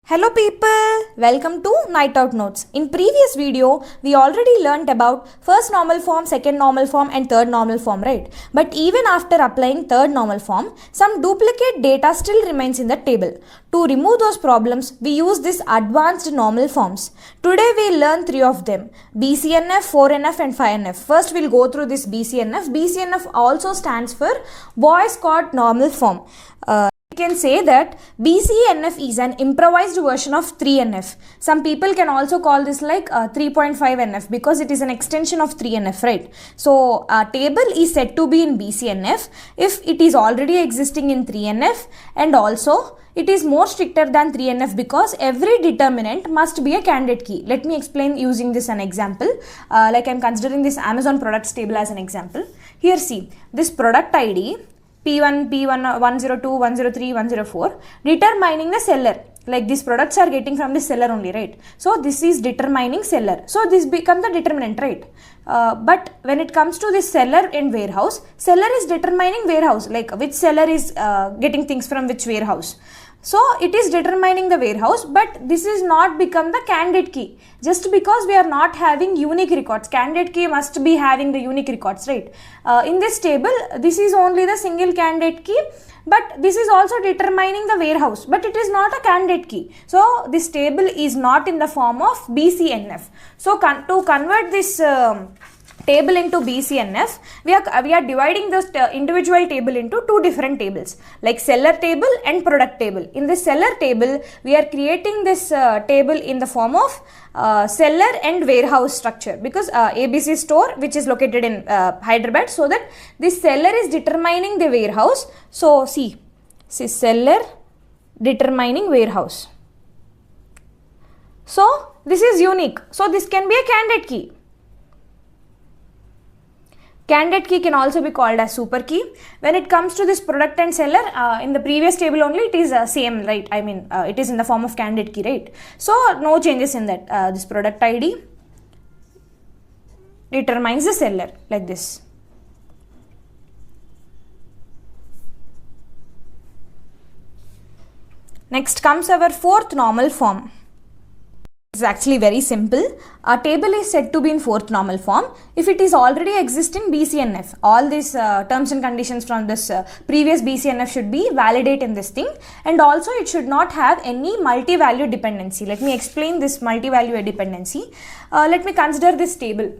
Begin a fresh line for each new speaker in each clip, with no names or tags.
Hello people, welcome to Night Out Notes. In previous video, we already learnt about first normal form, second normal form and third normal form, right? But even after applying third normal form, some duplicate data still remains in the table. To remove those problems, we use this advanced normal forms. Today we learn three of them, BCNF, 4NF and 5NF. First we'll go through this BCNF. BCNF also stands for Boyce-Codd Normal Form. We can say that BCNF is an improvised version of 3NF. Some people can also call this like 3.5NF because it is an extension of 3NF, right? So a table is said to be in BCNF if it is already existing in 3NF, and also it is more stricter than 3NF because every determinant must be a candidate key. Let me explain using this an example. Like I am considering this Amazon products table as an example. Here see, this product ID P1, P1, 102, 103, 104, determining the seller. Like these products are getting from the seller only, right? So this is determining seller. So this becomes the determinant, right? But when it comes to this seller and warehouse, seller is determining warehouse, like which seller is getting things from which warehouse. So it is determining the warehouse, but this is not become the candidate key. Just because we are not having unique records, candidate key must be having the unique records, right? In this table, this is only the single candidate key, but this is also determining the warehouse, but it is not a candidate key. So this table is not in the form of BCNF. So to convert this table into BCNF, we are dividing this individual table into two different tables, like seller table and product table. In this seller table, we are creating this table in the form of seller and warehouse structure, because ABC store, which is located in Hyderabad, so that this seller is determining the warehouse. So see seller determining warehouse. So this is unique. So this can be a candidate key. Candidate key can also be called as super key. When it comes to this product and seller, in the previous table only it is same, right? I mean it is in the form of candidate key, right? So no changes in that. This product ID determines the seller like this. Next comes our fourth normal form. It's actually very simple. A table is said to be in fourth normal form if it is already existing BCNF. All these terms and conditions from this previous BCNF should be validate in this thing, and also it should not have any multi-value dependency. Let me explain this multi-value dependency. Let me consider this table.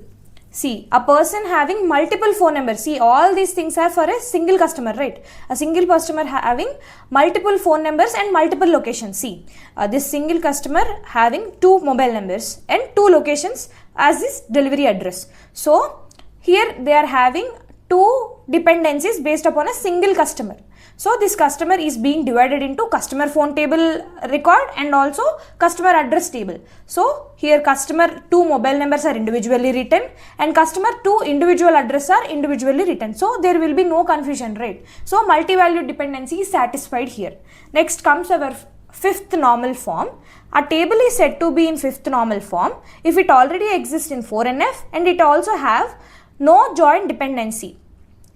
See, a person having multiple phone numbers. See, all these things are for a single customer, right? A single customer having multiple phone numbers and multiple locations. See, this single customer having two mobile numbers and two locations as this delivery address. So, here they are having two dependencies based upon a single customer. So this customer is being divided into customer phone table record and also customer address table. So here customer two mobile numbers are individually written and customer two individual address are individually written. So there will be no confusion, right? So multi-value dependency is satisfied here. Next comes our fifth normal form. A table is said to be in fifth normal form if it already exists in 4NF and it also have no joint dependency.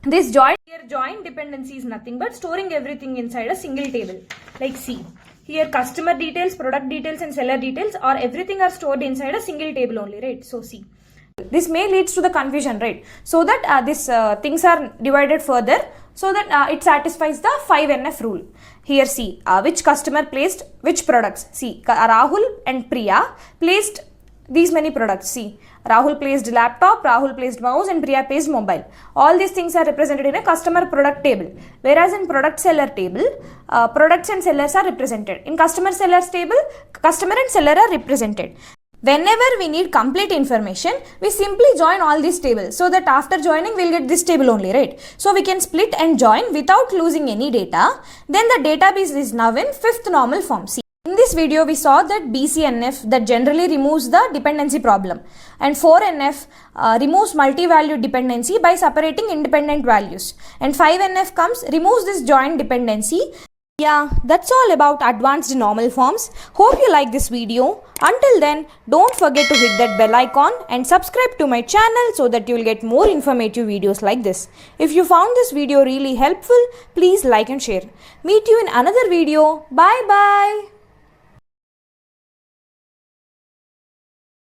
This joint dependency is nothing but storing everything inside a single table. Like see, here customer details, product details and seller details or everything are stored inside a single table only, right? So see, this may leads to the confusion, right? So that these things are divided further so that it satisfies the 5NF rule. Here see, which customer placed which products. See, Rahul and Priya placed these many products. See, Rahul placed laptop, Rahul placed mouse and Priya placed mobile. All these things are represented in a customer product table. Whereas in product seller table, products and sellers are represented. In customer sellers table, customer and seller are represented. Whenever we need complete information, we simply join all these tables so that after joining we'll get this table only, right? So we can split and join without losing any data. Then the database is now in fifth normal form. See, in this video, we saw that BCNF that generally removes the dependency problem, and 4NF removes multi-value dependency by separating independent values, and 5NF removes this joint dependency. Yeah, that's all about advanced normal forms. Hope you like this video. Until then, don't forget to hit that bell icon and subscribe to my channel so that you will get more informative videos like this. If you found this video really helpful, please like and share. Meet you in another video. Bye bye.